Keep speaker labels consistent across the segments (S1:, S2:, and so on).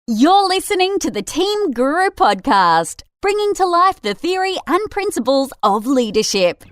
S1: You're listening to the Team Guru podcast, bringing to life the theory and principles of leadership.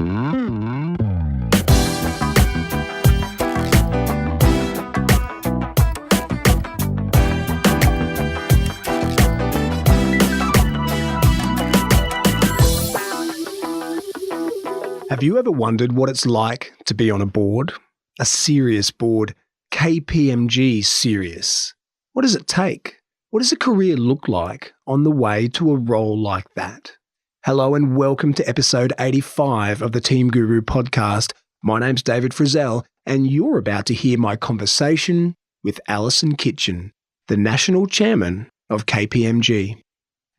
S2: Have you ever wondered what it's like to be on a board? A serious board, KPMG serious. What does it take? What does a career look like on the way to a role like that? Hello and welcome to episode 85 of the Team Guru podcast. My name's David Frizzell and you're about to hear my conversation with Alison Kitchen, the National Chairman of KPMG.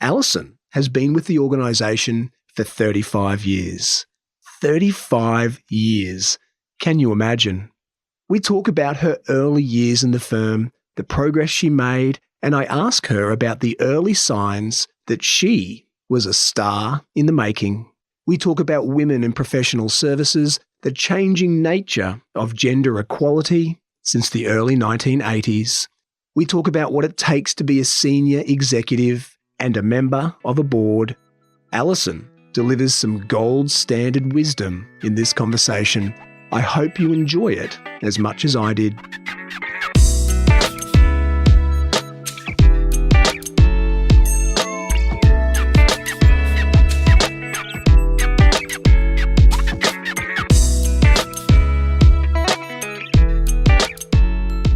S2: Alison has been with the organisation for 35 years. 35 years. Can you imagine? We talk about her early years in the firm, the progress she made, and I ask her about the early signs that she was a star in the making. We talk about women in professional services, the changing nature of gender equality since the early 1980s. We talk about what it takes to be a senior executive and a member of a board. Alison delivers some gold standard wisdom in this conversation. I hope you enjoy it as much as I did.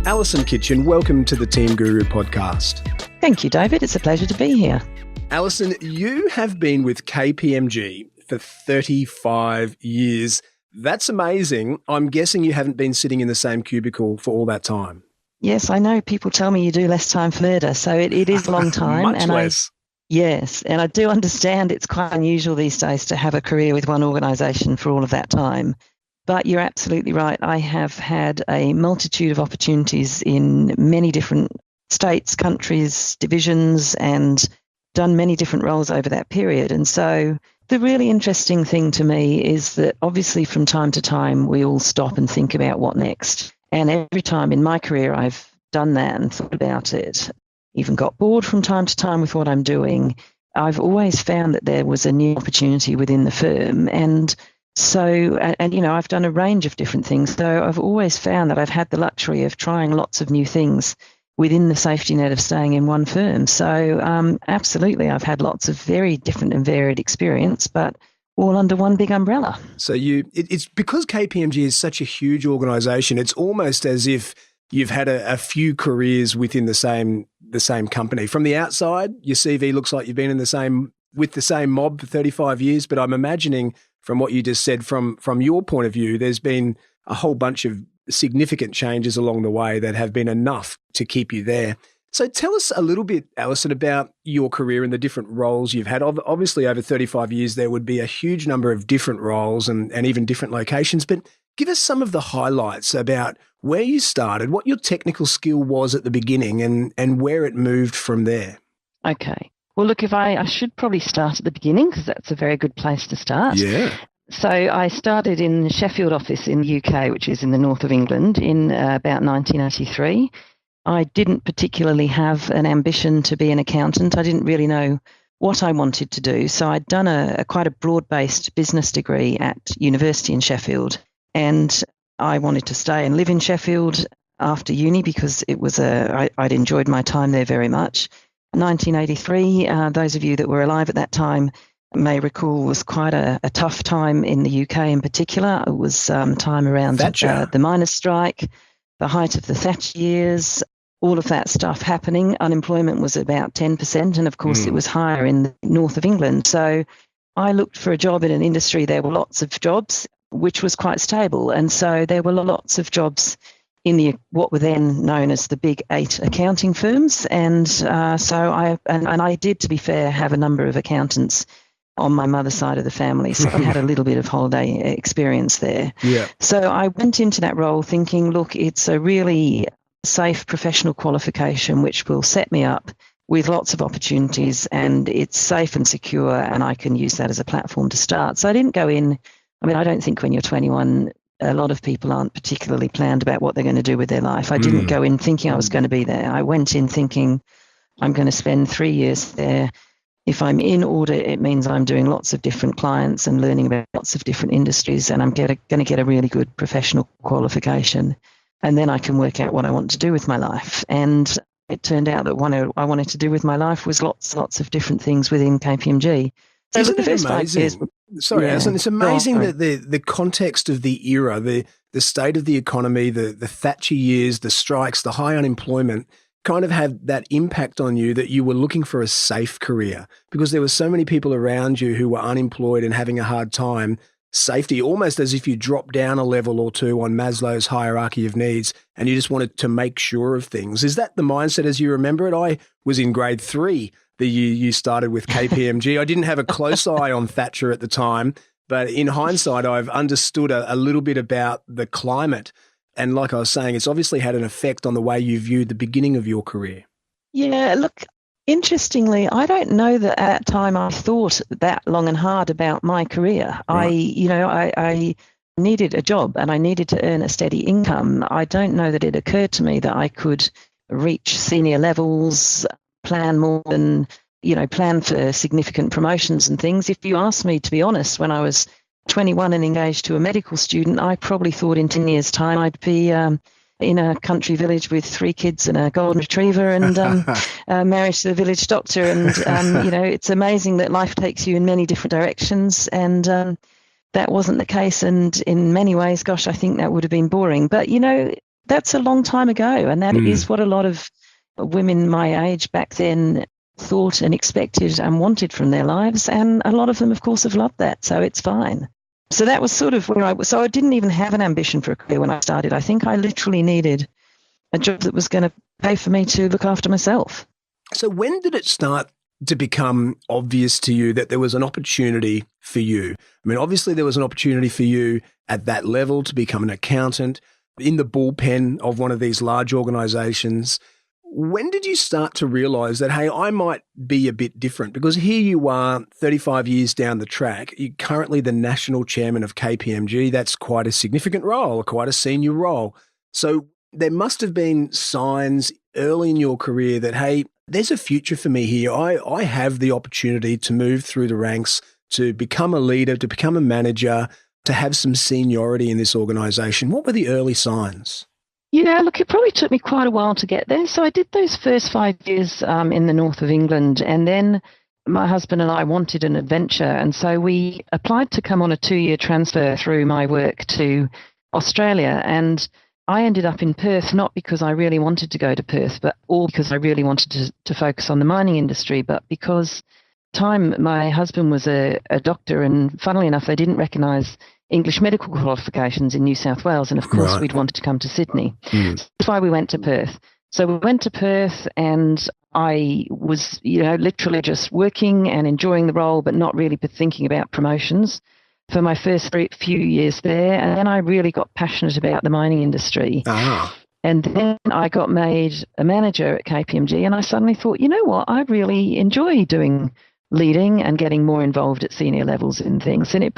S2: Alison Kitchen, welcome to the Team Guru podcast.
S3: Thank you, David. It's a pleasure to be here.
S2: Alison, you have been with KPMG for 35 years. That's amazing. I'm guessing you haven't been sitting in the same cubicle for all that time.
S3: Yes, I know. People tell me you do less time for murder, so it is a long time.
S2: Much less.
S3: Yes, and I do understand it's quite unusual these days to have a career with one organisation for all of that time. But you're absolutely right. I have had a multitude of opportunities in many different states, countries, divisions, and done many different roles over that period. And so the really interesting thing to me is that obviously from time to time we all stop and think about what next. And every time in my career I've done that and thought about it, even got bored from time to time with what I'm doing, I've always found that there was a new opportunity within the firm. And so, you know, I've done a range of different things. So I've always found that I've had the luxury of trying lots of new things within the safety net of staying in one firm. So absolutely, I've had lots of very different and varied experience, but all under one big umbrella.
S2: So it's because KPMG is such a huge organisation, it's almost as if you've had a few careers within the same company. From the outside, your CV looks like you've been with the same mob for 35 years, but I'm imagining from what you just said, from your point of view, there's been a whole bunch of significant changes along the way that have been enough to keep you there. So tell us a little bit, Alison, about your career and the different roles you've had. Obviously, over 35 years, there would be a huge number of different roles and even different locations, but give us some of the highlights about where you started, what your technical skill was at the beginning and where it moved from there.
S3: Okay. Well, look, I should probably start at the beginning because that's a very good place to start.
S2: Yeah.
S3: So I started in the Sheffield office in the UK, which is in the north of England, in about 1983. I didn't particularly have an ambition to be an accountant. I didn't really know what I wanted to do. So I'd done quite a broad-based business degree at university in Sheffield. And I wanted to stay and live in Sheffield after uni because it was I'd enjoyed my time there very much. 1983, those of you that were alive at that time may recall, was quite a tough time in the UK in particular. It was time around the miners' strike, the height of the Thatcher years, all of that stuff happening. Unemployment was about 10%, and of course it was higher in the north of England. So I looked for a job in an industry. There were lots of jobs, which was quite stable. And so there were lots of jobs in what were then known as the big 8 accounting firms. And so I did, to be fair, have a number of accountants on my mother's side of the family. So I had a little bit of holiday experience there.
S2: Yeah.
S3: So I went into that role thinking, look, it's a really safe professional qualification which will set me up with lots of opportunities, and it's safe and secure, and I can use that as a platform to start. So I didn't go in, I don't think when you're 21, a lot of people aren't particularly planned about what they're going to do with their life. I didn't go in thinking I was going to be there. I went in thinking, I'm going to spend 3 years there. If I'm in audit, it means I'm doing lots of different clients and learning about lots of different industries, and I'm going to get a really good professional qualification. And then I can work out what I want to do with my life. And it turned out that what I wanted to do with my life was lots of different things within KPMG. So
S2: Isn't
S3: the
S2: it
S3: first 5
S2: amazing?
S3: years,
S2: Sorry,
S3: yeah.
S2: Alison, it's amazing that the context of the era, the state of the economy, the Thatcher years, the strikes, the high unemployment kind of had that impact on you that you were looking for a safe career because there were so many people around you who were unemployed and having a hard time. Safety, almost as if you dropped down a level or two on Maslow's hierarchy of needs and you just wanted to make sure of things. Is that the mindset as you remember it? I was in grade 3 the year you started with KPMG. I didn't have a close eye on Thatcher at the time, but in hindsight, I've understood a little bit about the climate. And like I was saying, it's obviously had an effect on the way you viewed the beginning of your career.
S3: Yeah, look, interestingly, I don't know that at that time I thought that long and hard about my career.
S2: Right.
S3: I needed a job and I needed to earn a steady income. I don't know that it occurred to me that I could reach senior levels, plan more than, plan for significant promotions and things. If you asked me, to be honest, when I was 21 and engaged to a medical student, I probably thought in 10 years' time I'd be in a country village with 3 kids and a golden retriever and married to the village doctor. And, it's amazing that life takes you in many different directions. And that wasn't the case. And in many ways, gosh, I think that would have been boring. But, that's a long time ago. And that is what a lot of women my age back then thought and expected and wanted from their lives. And a lot of them, of course, have loved that. So it's fine. So that was sort of where I was. So I didn't even have an ambition for a career when I started. I think I literally needed a job that was going to pay for me to look after myself.
S2: So when did it start to become obvious to you that there was an opportunity for you? I mean, obviously there was an opportunity for you at that level to become an accountant in the bullpen of one of these large organizations. When did you start to realize that, hey, I might be a bit different? Because here you are 35 years down the track. You're currently the National Chairman of KPMG. That's quite a significant role, quite a senior role. So there must have been signs early in your career that, hey, there's a future for me here. I have the opportunity to move through the ranks, to become a leader, to become a manager, to have some seniority in this organization. What were the early signs?
S3: Yeah, look, it probably took me quite a while to get there. So I did those first 5 years in the north of England, and then my husband and I wanted an adventure. And so we applied to come on a 2-year transfer through my work to Australia. And I ended up in Perth, not because I really wanted to go to Perth, but all because I really wanted to focus on the mining industry, but because my husband was a doctor, and funnily enough, they didn't recognise English medical qualifications in New South Wales. And of course, We'd wanted to come to Sydney. That's why we went to Perth. So we went to Perth and I was, literally just working and enjoying the role, but not really thinking about promotions for my first few years there. And then I really got passionate about the mining industry. And then I got made a manager at KPMG, and I suddenly thought, you know what, I really enjoy leading and getting more involved at senior levels in things. And it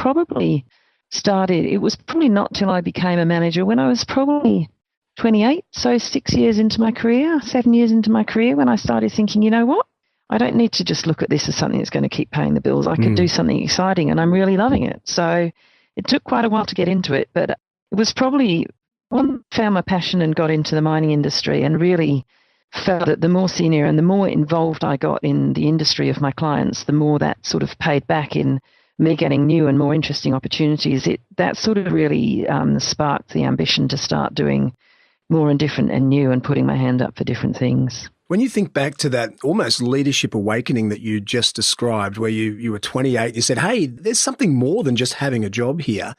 S3: was probably not till I became a manager when I was probably 28, so 7 years into my career, when I started thinking, you know what, I don't need to just look at this as something that's going to keep paying the bills. I could do something exciting, and I'm really loving it. So it took quite a while to get into it, but it was probably one, found my passion and got into the mining industry, and really felt that the more senior and the more involved I got in the industry of my clients, the more that sort of paid back in me getting new and more interesting opportunities. That sort of really sparked the ambition to start doing more and different and new and putting my hand up for different things.
S2: When you think back to that almost leadership awakening that you just described, where you were 28, you said, hey, there's something more than just having a job here.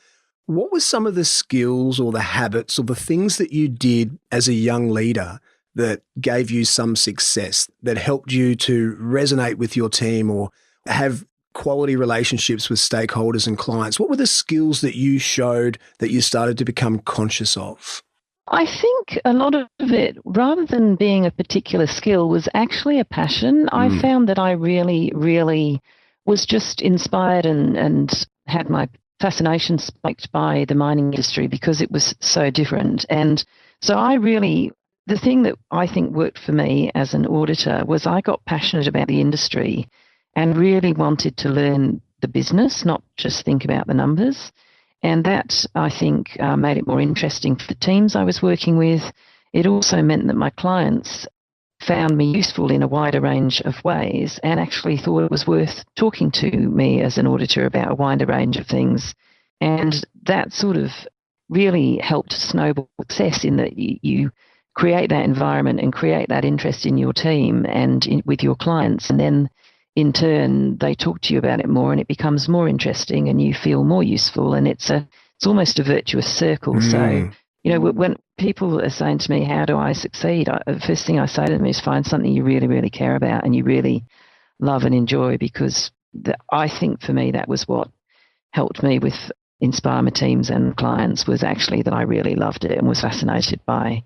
S2: What were some of the skills or the habits or the things that you did as a young leader that gave you some success, that helped you to resonate with your team or have quality relationships with stakeholders and clients? What were the skills that you showed that you started to become conscious of?
S3: I think a lot of it, rather than being a particular skill, was actually a passion. I found that I really, really was just inspired and had my fascination spiked by the mining industry because it was so different. And so I really the thing that I think worked for me as an auditor was I got passionate about the industry and really wanted to learn the business, not just think about the numbers. And that, I think, made it more interesting for the teams I was working with. It also meant that my clients found me useful in a wider range of ways and actually thought it was worth talking to me as an auditor about a wider range of things. And that sort of really helped snowball success in that you create that environment and create that interest in your team and with your clients. And then in turn, they talk to you about it more and it becomes more interesting and you feel more useful. And it's almost a virtuous circle. So, when people are saying to me, how do I succeed? The first thing I say to them is find something you really, really care about and you really love and enjoy, because I think for me, that was what helped me with inspire my teams and clients, was actually that I really loved it and was fascinated by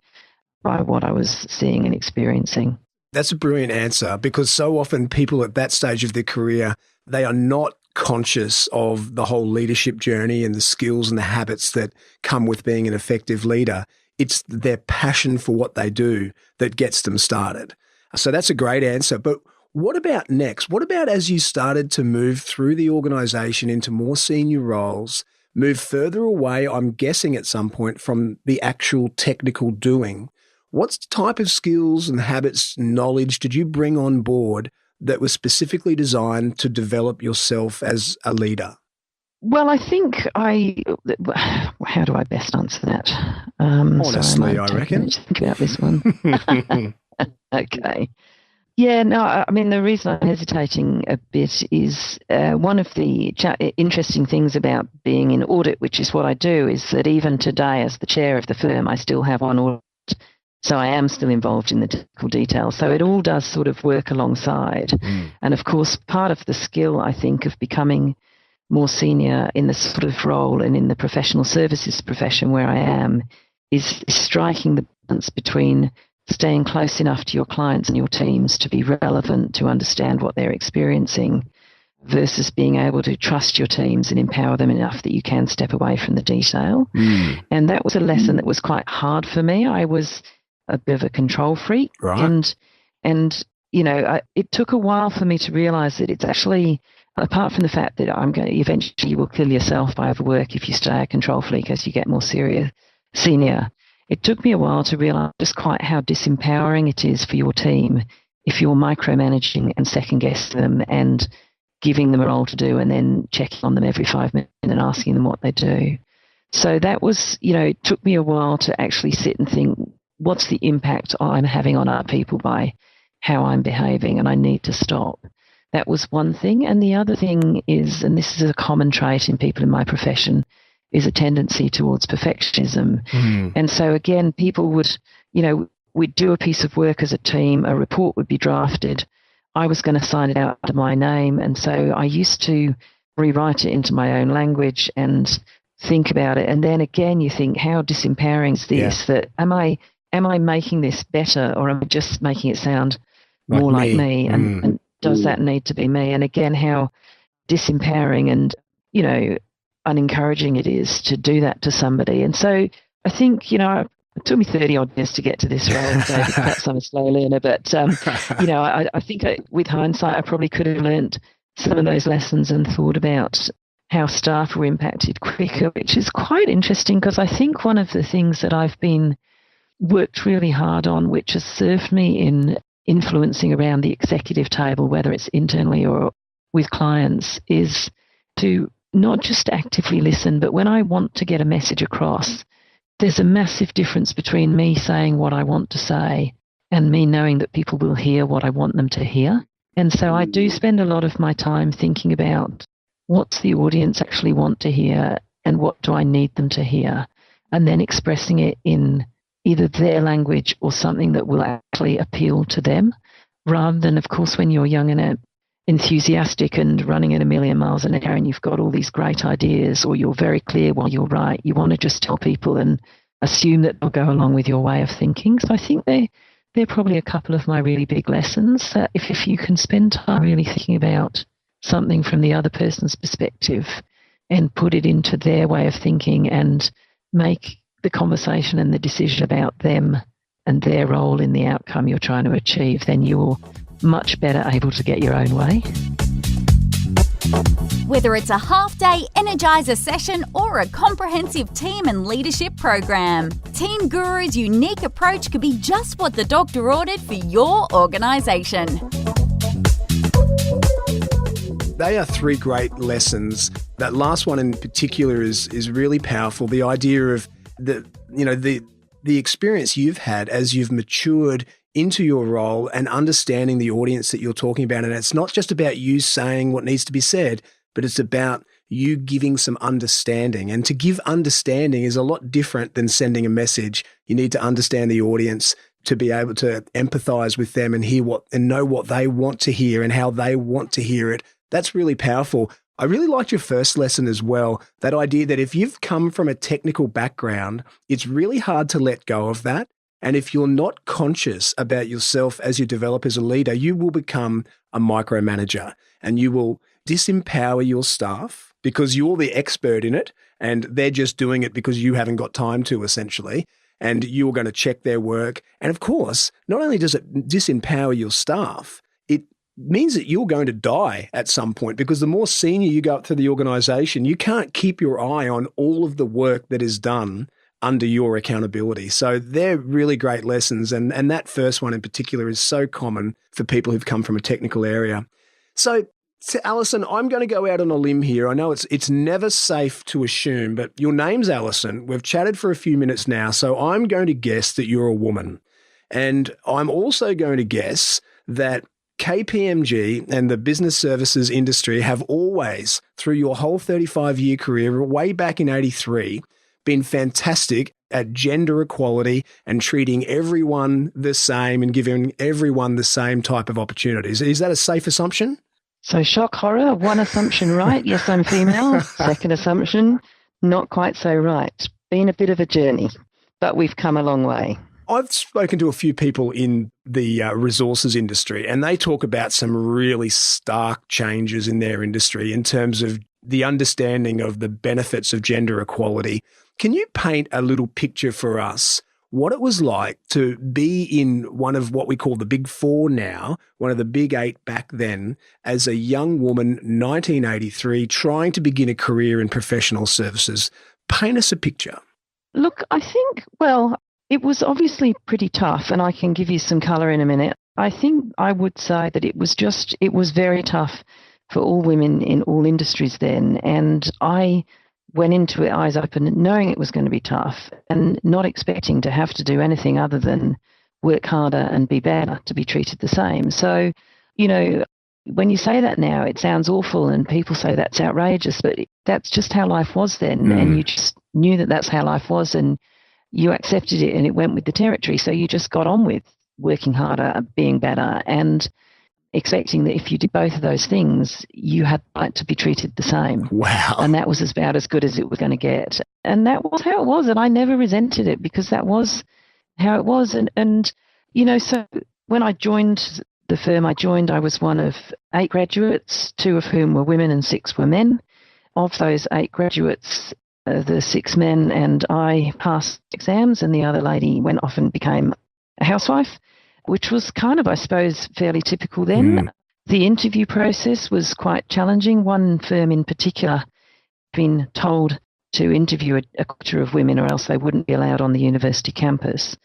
S3: what I was seeing and experiencing.
S2: That's a brilliant answer, because so often people at that stage of their career, they are not conscious of the whole leadership journey and the skills and the habits that come with being an effective leader. It's their passion for what they do that gets them started. So that's a great answer. But what about next? What about as you started to move through the organization into more senior roles, move further away, I'm guessing at some point, from the actual technical doing? What type of skills and habits, knowledge did you bring on board that was specifically designed to develop yourself as a leader?
S3: Well, I think how do I best answer that?
S2: Honestly, I reckon.
S3: Think about this one. Okay. Yeah, no, I mean, the reason I'm hesitating a bit is one of the interesting things about being in audit, which is what I do, is that even today as the chair of the firm, I still have one audit. So I am still involved in the technical details. So it all does sort of work alongside. And of course, part of the skill, I think, of becoming more senior in the sort of role and in the professional services profession where I am is striking the balance between staying close enough to your clients and your teams to be relevant, to understand what they're experiencing, versus being able to trust your teams and empower them enough that you can step away from the detail. And that was a lesson that was quite hard for me. I was a bit of a control freak.
S2: Right.
S3: And it took a while for me to realize that it's actually, apart from the fact that eventually you will kill yourself by overwork if you stay a control freak as you get more senior, it took me a while to realize just quite how disempowering it is for your team if you're micromanaging and second-guessing them and giving them a role to do and then checking on them every 5 minutes and asking them what they do. So that was, it took me a while to actually sit and think, what's the impact I'm having on other people by how I'm behaving, and I need to stop. That was one thing. And the other thing is, and this is a common trait in people in my profession, is a tendency towards perfectionism. And so again, people would, we'd do a piece of work as a team, a report would be drafted. I was going to sign it out under my name. And so I used to rewrite it into my own language and think about it. And then again, you think, how disempowering is this? That am I making this better, or am I just making it sound more like me? And does that need to be me? And again, how disempowering and, unencouraging it is to do that to somebody. And so I think, it took me 30 odd years to get to this role, so perhaps I'm a slow learner, but, I think with hindsight, I probably could have learnt some of those lessons and thought about how staff were impacted quicker, which is quite interesting, because I think one of the things that I've worked really hard on, which has served me in influencing around the executive table, whether it's internally or with clients, is to not just actively listen, but when I want to get a message across, there's a massive difference between me saying what I want to say and me knowing that people will hear what I want them to hear. And so I do spend a lot of my time thinking about what's the audience actually want to hear and what do I need them to hear, and then expressing it in either their language or something that will actually appeal to them, rather than, of course, when you're young and enthusiastic and running at 1,000,000 miles an hour and you've got all these great ideas, or you're very clear while you're right, you want to just tell people and assume that they'll go along with your way of thinking. So I think they're probably a couple of my really big lessons, that if you can spend time really thinking about something from the other person's perspective and put it into their way of thinking and make the conversation and the decision about them and their role in the outcome you're trying to achieve, then you're much better able to get your own way.
S1: Whether it's a half-day Energizer session or a comprehensive team and leadership program, Team Guru's unique approach could be just what the doctor ordered for your organisation.
S2: They are three great lessons. That last one in particular is really powerful. The idea of the experience you've had as you've matured into your role and understanding the audience that you're talking about. And it's not just about you saying what needs to be said, but it's about you giving some understanding. And to give understanding is a lot different than sending a message. You need to understand the audience to be able to empathize with them and hear and know what they want to hear and how they want to hear it. That's really powerful. I really liked your first lesson as well, that idea that if you've come from a technical background, it's really hard to let go of that. And if you're not conscious about yourself as you develop as a leader, you will become a micromanager and you will disempower your staff because you're the expert in it and they're just doing it because you haven't got time to, essentially. And you're going to check their work. And of course, not only does it disempower your staff, it means that you're going to die at some point because the more senior you go up through the organization, you can't keep your eye on all of the work that is done under your accountability. So they're really great lessons. And that first one in particular is so common for people who've come from a technical area. So Alison, I'm going to go out on a limb here. I know it's never safe to assume, but your name's Alison. We've chatted for a few minutes now. So I'm going to guess that you're a woman. And I'm also going to guess that KPMG and the business services industry have always, through your whole 35-year career, way back in 83, been fantastic at gender equality and treating everyone the same and giving everyone the same type of opportunities. Is that a safe assumption?
S3: So shock, horror, one assumption right, yes, I'm female. Second assumption, not quite so right. Been a bit of a journey, but we've come a long way.
S2: I've spoken to a few people in the resources industry, and they talk about some really stark changes in their industry in terms of the understanding of the benefits of gender equality. Can you paint a little picture for us what it was like to be in one of what we call the big four now, one of the big eight back then, as a young woman, 1983, trying to begin a career in professional services? Paint us a picture.
S3: Look, I think, it was obviously pretty tough, and I can give you some colour in a minute. I think I would say that it was very tough for all women in all industries then, and I went into it eyes open, knowing it was going to be tough and not expecting to have to do anything other than work harder and be better to be treated the same. So, when you say that now, it sounds awful and people say that's outrageous, but that's just how life was then. And you just knew that that's how life was and you accepted it and it went with the territory. So you just got on with working harder, being better, and expecting that if you did both of those things, you had the right to be treated the same.
S2: Wow.
S3: And that was about as good as it was going to get. And that was how it was. And I never resented it because that was how it was. And so when I joined the firm I was one of 8 graduates, 2 of whom were women and 6 were men. Of those 8 graduates, the 6 men and I passed exams, and the other lady went off and became a housewife, which was kind of, I suppose, fairly typical then. The interview process was quite challenging. One firm in particular had been told to interview a quarter of women or else they wouldn't be allowed on the university campus.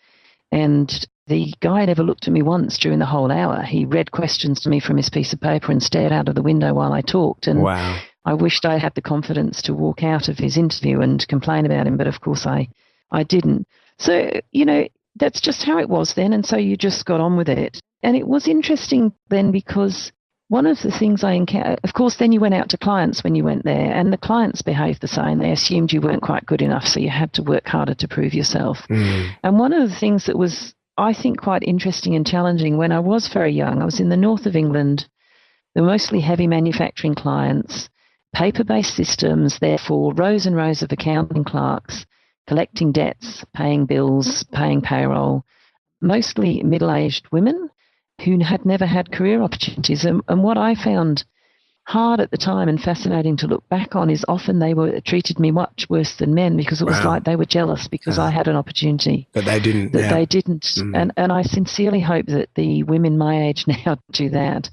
S3: And the guy never looked at me once during the whole hour. He read questions to me from his piece of paper and stared out of the window while I talked. And
S2: wow.
S3: I wished I had the confidence to walk out of his interview and complain about him, but of course I didn't. So, that's just how it was then, and so you just got on with it. And it was interesting then because one of the things I encountered, of course, then you went out to clients when you went there, and the clients behaved the same. They assumed you weren't quite good enough, so you had to work harder to prove yourself. And one of the things that was, I think, quite interesting and challenging when I was very young, I was in the north of England. They were mostly heavy manufacturing clients, paper-based systems, therefore rows and rows of accounting clerks, collecting debts, paying bills, paying payroll, mostly middle-aged women who had never had career opportunities. And what I found hard at the time and fascinating to look back on is often they were treated me much worse than men because it was like they were jealous because I had an opportunity.
S2: But they didn't.
S3: That they didn't. And I sincerely hope that the women my age now do that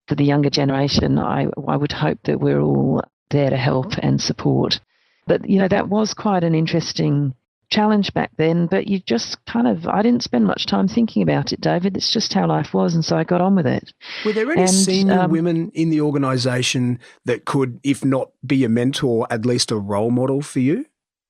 S3: for the younger generation. I would hope that we're all there to help and support. But, that was quite an interesting challenge back then, but you just I didn't spend much time thinking about it, David. It's just how life was, and so I got on with it.
S2: Were there any senior women in the organisation that could, if not be a mentor, at least a role model for you?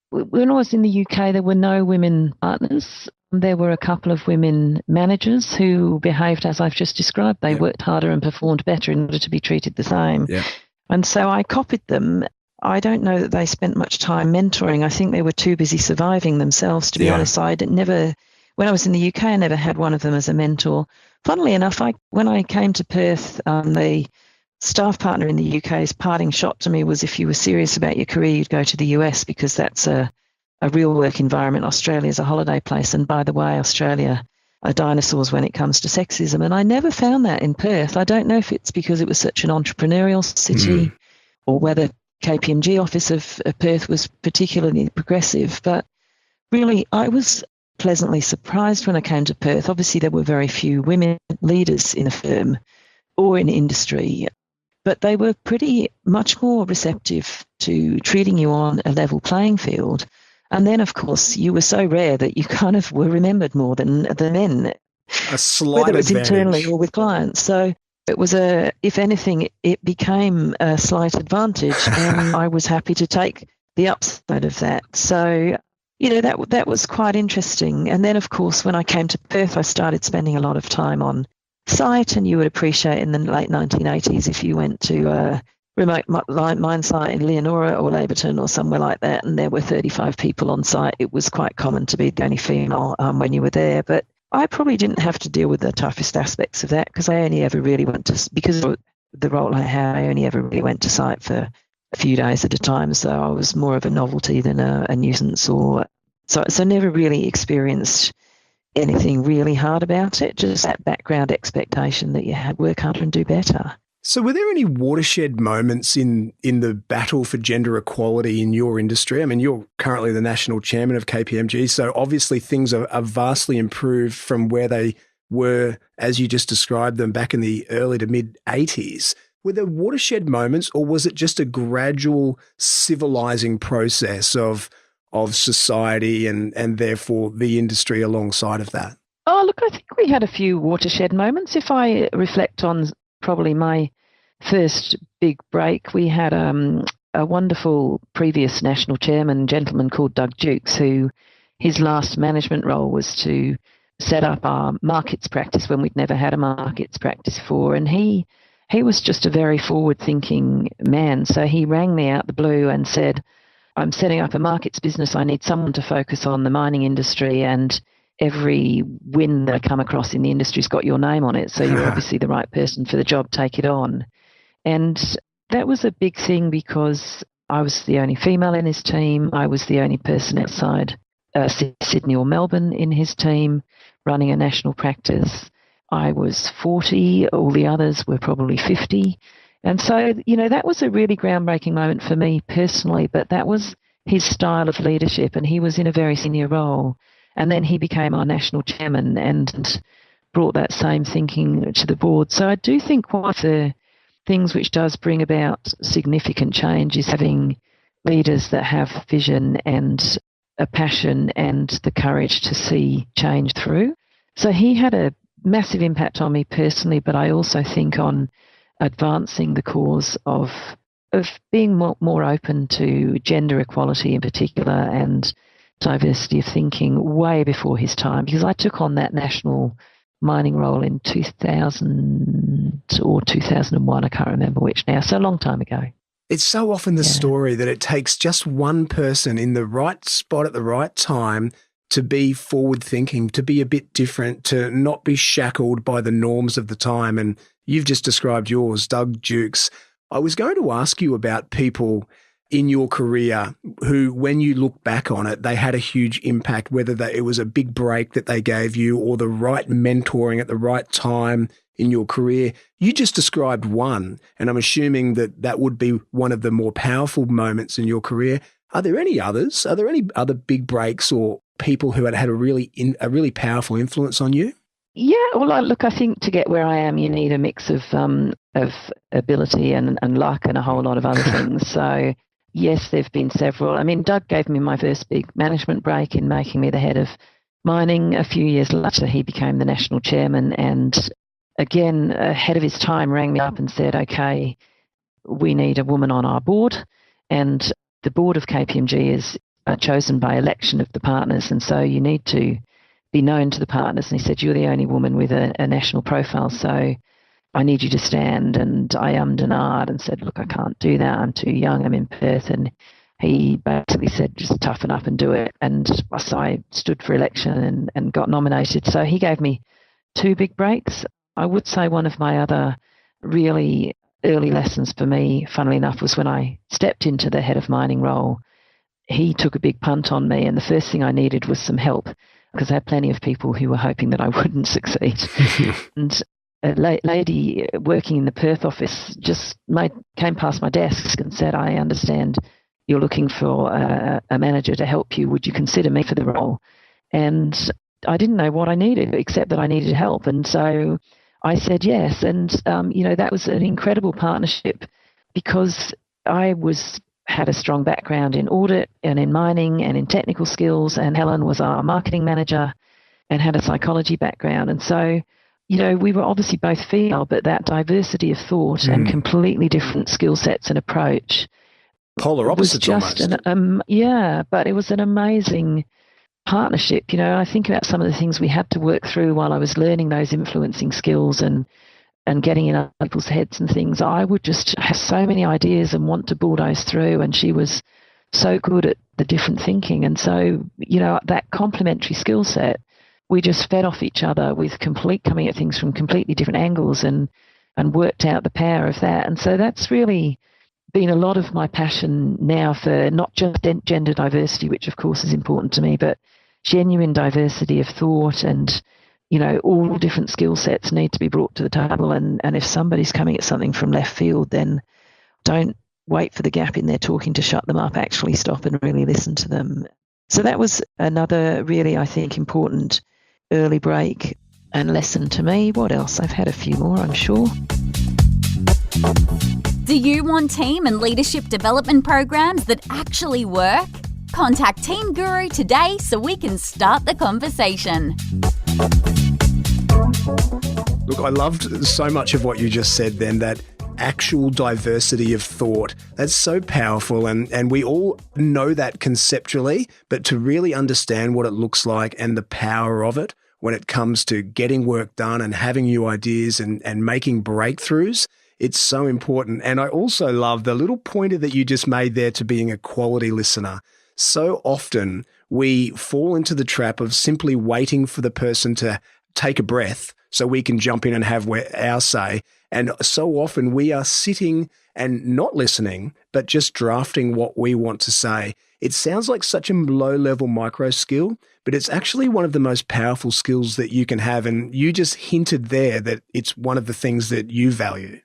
S3: When I was in the UK, there were no women partners. There were a couple of women managers who behaved as I've just described. They worked harder and performed better in order to be treated the same. Yeah. And so I copied them. I don't know that they spent much time mentoring. I think they were too busy surviving themselves, to be honest. When I was in the UK, I never had one of them as a mentor. Funnily enough, when I came to Perth, the staff partner in the UK's parting shot to me was, if you were serious about your career, you'd go to the US because that's a real work environment. Australia's a holiday place. And by the way, Australia are dinosaurs when it comes to sexism. And I never found that in Perth. I don't know if it's because it was such an entrepreneurial city or whether KPMG office of Perth was particularly progressive, but really I was pleasantly surprised when I came to Perth. Obviously there were very few women leaders in a firm or in industry, but they were pretty much more receptive to treating you on a level playing field. And then, of course, you were so rare that you kind of were remembered more than the men,
S2: a slight
S3: whether it was
S2: advantage.
S3: Internally or with clients. So it was if anything, it became a slight advantage, and I was happy to take the upside of that. So, that was quite interesting. And then, of course, when I came to Perth, I started spending a lot of time on site, and you would appreciate in the late 1980s if you went to a remote mine site in Leonora or Laverton or somewhere like that, and there were 35 people on site. It was quite common to be the only female when you were there, but I probably didn't have to deal with the toughest aspects of that because I only ever really because of the role I had, I only ever really went to site for a few days at a time. So I was more of a novelty than a nuisance, so never really experienced anything really hard about it, just that background expectation that you had work harder and do better.
S2: So were there any watershed moments in the battle for gender equality in your industry? I mean, you're currently the National Chairman of KPMG, so obviously things are vastly improved from where they were, as you just described them, back in the early to mid-80s. Were there watershed moments, or was it just a gradual civilizing process of society and therefore the industry alongside of that?
S3: Oh, look, I think we had a few watershed moments. If I reflect on probably my first big break, we had a wonderful previous national chairman, gentleman called Doug Dukes, who his last management role was to set up our markets practice when we'd never had a markets practice before. And he was just a very forward-thinking man. So he rang me out the blue and said, I'm setting up a markets business. I need someone to focus on the mining industry, and every win that I come across in the industry's got your name on it. So you're obviously the right person for the job. Take it on. And that was a big thing because I was the only female in his team. I was the only person outside Sydney or Melbourne in his team running a national practice. I was 40. All the others were probably 50. And so, that was a really groundbreaking moment for me personally, but that was his style of leadership, and he was in a very senior role. And then he became our national chairman and brought that same thinking to the board. So I do think one of the things which does bring about significant change is having leaders that have vision and a passion and the courage to see change through. So he had a massive impact on me personally, but I also think on advancing the cause of being more open to gender equality in particular and diversity of thinking way before his time, because I took on that national mining role in 2000 or 2001, I can't remember which now, so a long time ago.
S2: It's so often the story that it takes just one person in the right spot at the right time to be forward thinking, to be a bit different, to not be shackled by the norms of the time. And you've just described yours, Doug Dukes. I was going to ask you about people in your career who, when you look back on it, they had a huge impact, whether it was a big break that they gave you or the right mentoring at the right time in your career. You just described one, and I'm assuming that that would be one of the more powerful moments in your career. Are there any others? Are there any other big breaks or people who had a really powerful influence on you?
S3: Yeah, well, look, I think to get where I am, you need a mix of ability and luck and a whole lot of other things. So, yes, there have been several. I mean, Doug gave me my first big management break in making me the head of mining. A few years later, he became the National Chairman and, again, ahead of his time, rang me up and said, okay, we need a woman on our board. And the board of KPMG is chosen by election of the partners, and so you need to be known to the partners. And he said, you're the only woman with a national profile, so I need you to stand. And I ummed and ahed and said, look, I can't do that. I'm too young. I'm in Perth. And he basically said, just toughen up and do it. And so I stood for election and got nominated. So he gave me 2 big breaks. I would say one of my other really early lessons for me, funnily enough, was when I stepped into the head of mining role. He took a big punt on me, and the first thing I needed was some help, because I had plenty of people who were hoping that I wouldn't succeed. And a lady working in the Perth office just came past my desk and said, I understand you're looking for a manager to help you. Would you consider me for the role? And I didn't know what I needed, except that I needed help. And so I said yes. And, that was an incredible partnership, because I had a strong background in audit and in mining and in technical skills, and Helen was our marketing manager and had a psychology background. And so, we were obviously both female, but that diversity of thought and completely different skill sets and approach.
S2: Polar opposites almost.
S3: But it was an amazing partnership. I think about some of the things we had to work through while I was learning those influencing skills and getting in other people's heads and things. I would just have so many ideas and want to bulldoze through, and she was so good at the different thinking. And so, that complementary skill set, we just fed off each other with coming at things from completely different angles and worked out the power of that. And so that's really been a lot of my passion now for not just gender diversity, which of course is important to me, but genuine diversity of thought. And all different skill sets need to be brought to the table. And if somebody's coming at something from left field, then don't wait for the gap in their talking to shut them up. Actually stop and really listen to them. So that was another really, I think, important early break and lesson to me. What else? I've had a few more, I'm sure.
S1: Do you want team and leadership development programs that actually work? Contact Team Guru today so we can start the conversation.
S2: Look, I loved so much of what you just said then, that actual diversity of thought. That's so powerful, and we all know that conceptually, but to really understand what it looks like and the power of it when it comes to getting work done and having new ideas and making breakthroughs, it's so important. And I also love the little pointer that you just made there to being a quality listener. So often we fall into the trap of simply waiting for the person to take a breath so we can jump in and have our say. And so often we are sitting and not listening, but just drafting what we want to say. It sounds like such a low-level micro skill, but it's actually one of the most powerful skills that you can have. And you just hinted there that it's one of the things that you value.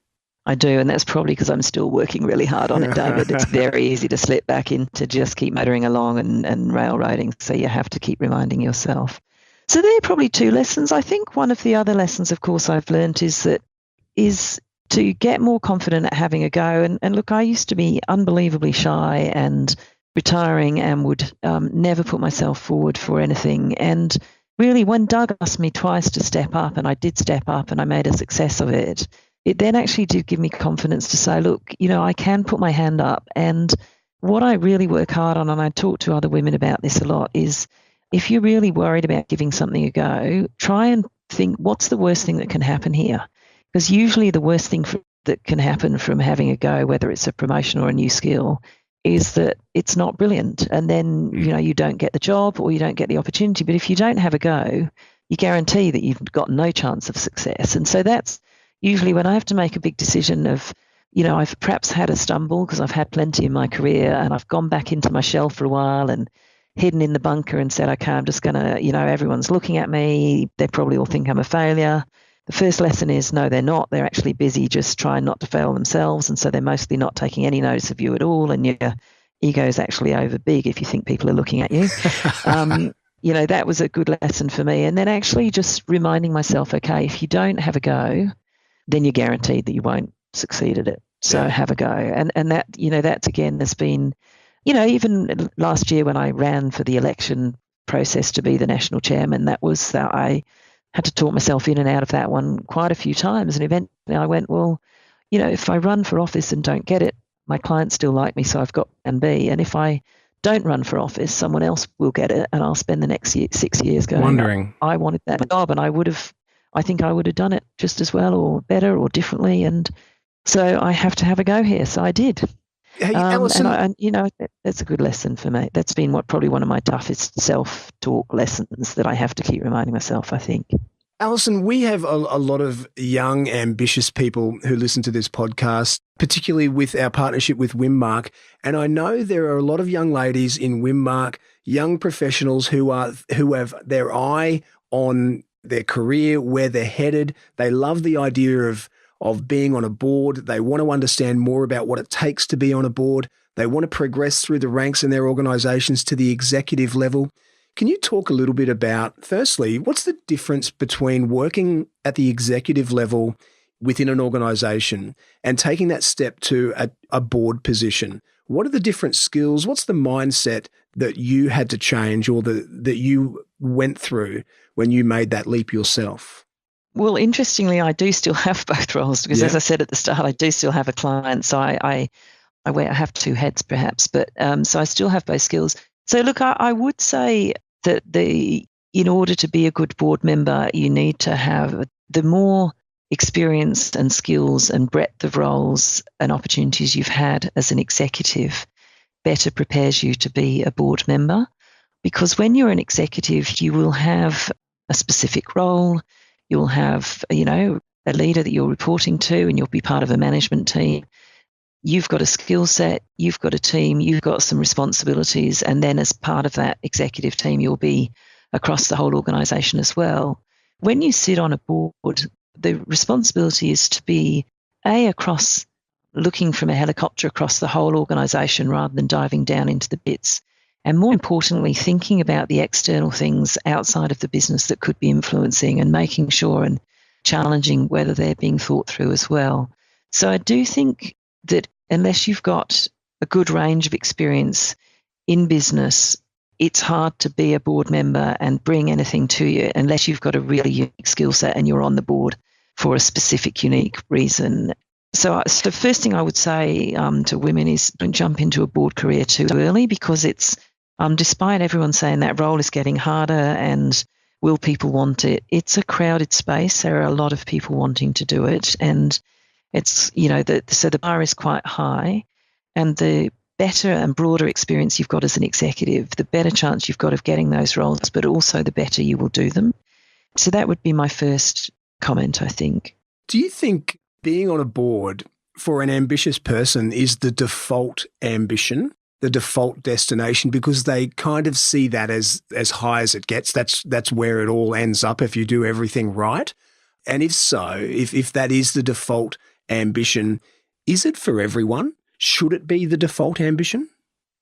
S3: I do, and that's probably because I'm still working really hard on it, David. It's very easy to slip back into just keep motoring along and railroading, so you have to keep reminding yourself. So there are probably 2 lessons. I think one of the other lessons, of course, I've learned is to get more confident at having a go. And look, I used to be unbelievably shy and retiring and would never put myself forward for anything. And really, when Doug asked me twice to step up, and I did step up and I made a success of it, it then actually did give me confidence to say, look, I can put my hand up. And what I really work hard on, and I talk to other women about this a lot, is if you're really worried about giving something a go, try and think, what's the worst thing that can happen here? Because usually the worst thing that can happen from having a go, whether it's a promotion or a new skill, is that it's not brilliant. And then, you don't get the job or you don't get the opportunity. But if you don't have a go, you guarantee that you've got no chance of success. And so that's usually when I have to make a big decision of, I've perhaps had a stumble because I've had plenty in my career, and I've gone back into my shell for a while and hidden in the bunker and said, okay, I'm just going to, everyone's looking at me. They probably all think I'm a failure. the first lesson is no, they're not. They're actually busy just trying not to fail themselves. And so they're mostly not taking any notice of you at all. And your ego is actually over big if you think people are looking at you. That was a good lesson for me. And then actually just reminding myself, okay, if you don't have a go, then you're guaranteed that you won't succeed at it. So have a go. And that, that's again has been, even last year when I ran for the election process to be the national chairman, that was that I had to talk myself in and out of that one quite a few times. And eventually I went, well, if I run for office and don't get it, my clients still like me, so I've got plan B. And if I don't run for office, someone else will get it, and I'll spend the next 6 years going,
S2: wondering.
S3: I wanted that job, and I think I would have done it just as well or better or differently. And so I have to have a go here. So I did.
S2: Hey, Alison,
S3: that's a good lesson for me. That's been probably one of my toughest self-talk lessons that I have to keep reminding myself, I think.
S2: Alison, we have a lot of young, ambitious people who listen to this podcast, particularly with our partnership with Wimmark. And I know there are a lot of young ladies in Wimmark, young professionals who have their eye on their career, where they're headed. They love the idea of being on a board. They want to understand more about what it takes to be on a board. They want to progress through the ranks in their organisations to the executive level. Can you talk a little bit about, firstly, what's the difference between working at the executive level within an organisation and taking that step to a board position? What are the different skills? What's the mindset that you had to change or that you went through when you made that leap yourself?
S3: Well, interestingly, I do still have both roles because, as I said at the start, I do still have a client. So I have two heads perhaps, but so I still have both skills. So look, I would say that in order to be a good board member, you need to have the more experience and skills and breadth of roles and opportunities you've had as an executive, better prepares you to be a board member. Because when you're an executive, you will have a specific role. You'll have, a leader that you're reporting to, and you'll be part of a management team. You've got a skill set, you've got a team, you've got some responsibilities, and then as part of that executive team, you'll be across the whole organisation as well. When you sit on a board, the responsibility is to be, across, looking from a helicopter across the whole organisation rather than diving down into the bits. And more importantly, thinking about the external things outside of the business that could be influencing and making sure and challenging whether they're being thought through as well. So I do think that unless you've got a good range of experience in business, it's hard to be a board member and bring anything to you unless you've got a really unique skill set and you're on the board for a specific, unique reason. So the first thing I would say to women is don't jump into a board career too early, because it's, despite everyone saying that role is getting harder and will people want it, it's a crowded space. There are a lot of people wanting to do it, and it's, so the bar is quite high, and the better and broader experience you've got as an executive, the better chance you've got of getting those roles, but also the better you will do them. So that would be my first comment, I think.
S2: Do you think being on a board for an ambitious person is the default ambition, the default destination, because they kind of see that as high as it gets? That's where it all ends up if you do everything right. And if so, if that is the default ambition, is it for everyone? Should it be the default ambition?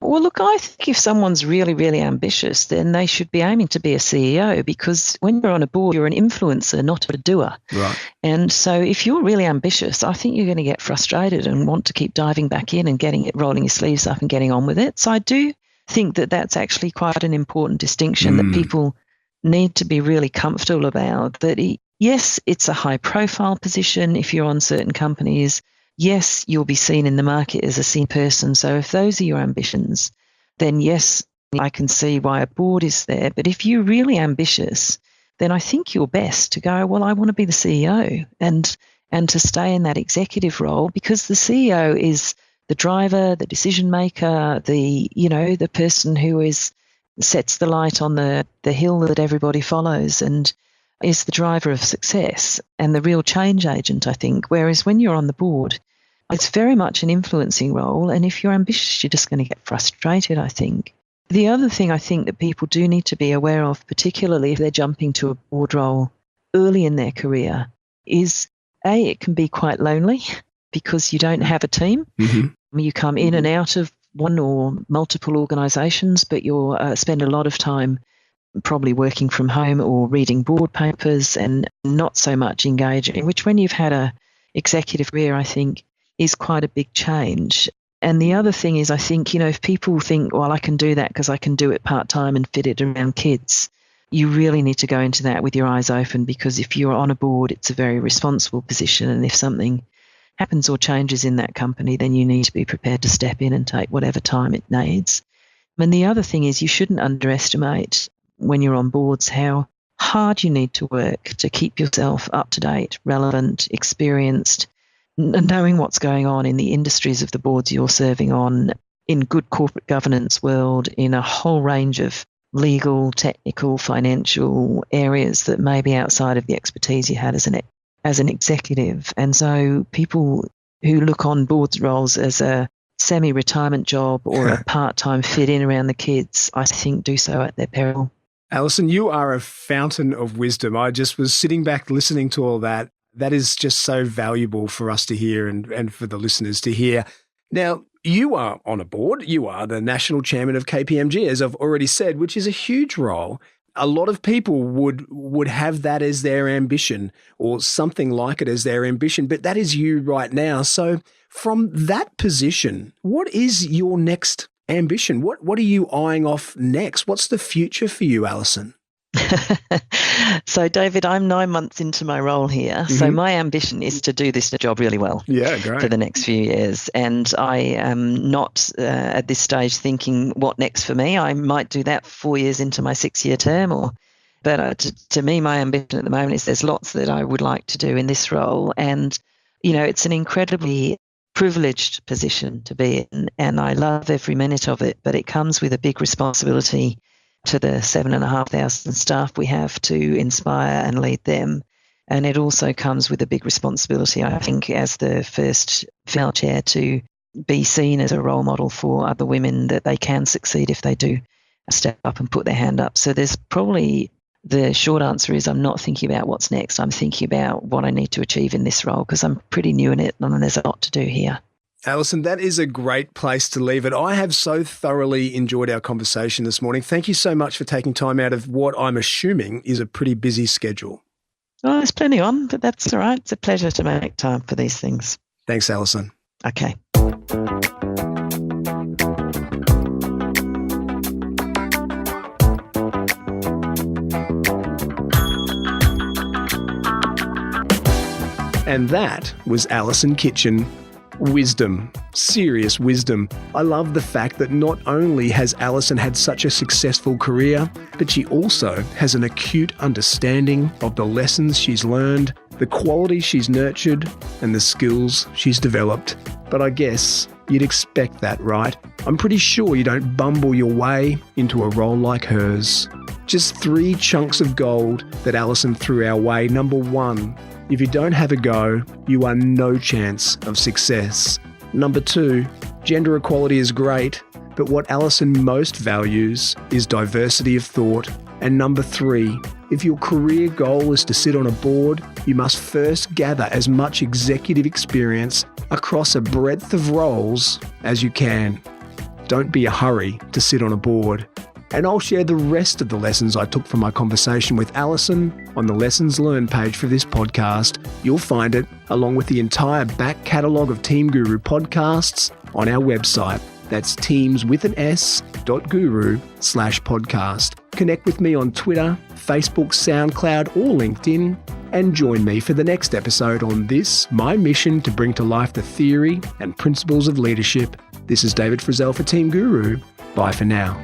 S3: Well, look, I think if someone's really, really ambitious, then they should be aiming to be a CEO, because when you're on a board, you're an influencer, not a doer.
S2: Right.
S3: And so if you're really ambitious, I think you're going to get frustrated and want to keep diving back in and rolling your sleeves up and getting on with it. So I do think that that's actually quite an important distinction that people need to be really comfortable about, that yes, it's a high profile position if you're on certain companies. Yes, you'll be seen in the market as a senior person. So if those are your ambitions, then yes, I can see why a board is there. But if you're really ambitious, then I think you're best to go, well, I want to be the CEO and to stay in that executive role, because the CEO is the driver, the decision maker, the person who sets the light on the hill that everybody follows and is the driver of success and the real change agent, I think. Whereas when you're on the board, it's very much an influencing role. And if you're ambitious, you're just going to get frustrated, I think. The other thing I think that people do need to be aware of, particularly if they're jumping to a board role early in their career, is, it can be quite lonely because you don't have a team.
S2: Mm-hmm.
S3: You come in and out of one or multiple organisations, but you'll spend a lot of time probably working from home or reading board papers and not so much engaging, which when you've had a executive career, I think is quite a big change. And the other thing is, I think, if people think, well, I can do that because I can do it part-time and fit it around kids, you really need to go into that with your eyes open, because if you're on a board, it's a very responsible position. And if something happens or changes in that company, then you need to be prepared to step in and take whatever time it needs. And the other thing is, you shouldn't underestimate when you're on boards how hard you need to work to keep yourself up to date, relevant, experienced, knowing what's going on in the industries of the boards you're serving on, in good corporate governance world, in a whole range of legal, technical, financial areas that may be outside of the expertise you had as an executive. And so people who look on boards roles as a semi-retirement job or a part-time fit in around the kids, I think do so at their peril.
S2: Alison, you are a fountain of wisdom. I just was sitting back listening to all that. That is just so valuable for us to hear and for the listeners to hear. Now, you are on a board. You are the National Chairman of KPMG, as I've already said, which is a huge role. A lot of people would have that as their ambition or something like it as their ambition, but that is you right now. So from that position, what is your next ambition? What are you eyeing off next? What's the future for you, Alison?
S3: So, David, I'm 9 months into my role here. Mm-hmm. So my ambition is to do this job really well for the next few years. And I am not at this stage thinking what next for me. I might do that 4 years into my 6-year term. But to me, my ambition at the moment is there's lots that I would like to do in this role. And, it's an incredibly privileged position to be in. And I love every minute of it. But it comes with a big responsibility to the 7,500 staff we have to inspire and lead them. And it also comes with a big responsibility, I think, as the first female chair, to be seen as a role model for other women, that they can succeed if they do step up and put their hand up. So there's probably, the short answer is, I'm not thinking about what's next. I'm thinking about what I need to achieve in this role, because I'm pretty new in it and there's a lot to do here.
S2: Alison, that is a great place to leave it. I have so thoroughly enjoyed our conversation this morning. Thank you so much for taking time out of what I'm assuming is a pretty busy schedule.
S3: Oh, there's plenty on, but that's all right. It's a pleasure to make time for these things.
S2: Thanks, Alison.
S3: Okay.
S2: And that was Alison Kitchen. Wisdom, serious wisdom. I love the fact that not only has Alison had such a successful career, but she also has an acute understanding of the lessons she's learned, the qualities she's nurtured, and the skills she's developed. But I guess you'd expect that, right? I'm pretty sure you don't bumble your way into a role like hers. Just 3 chunks of gold that Alison threw our way. Number 1, if you don't have a go, you are no chance of success. Number 2, gender equality is great, but what Alison most values is diversity of thought. And number 3, if your career goal is to sit on a board, you must first gather as much executive experience across a breadth of roles as you can. Don't be a hurry to sit on a board. And I'll share the rest of the lessons I took from my conversation with Alison on the Lessons Learned page for this podcast. You'll find it, along with the entire back catalogue of Team Guru podcasts, on our website. That's teamswithans.guru/podcast. Connect with me on Twitter, Facebook, SoundCloud, or LinkedIn, and join me for the next episode on this, my mission to bring to life the theory and principles of leadership. This is David Frizzell for Team Guru. Bye for now.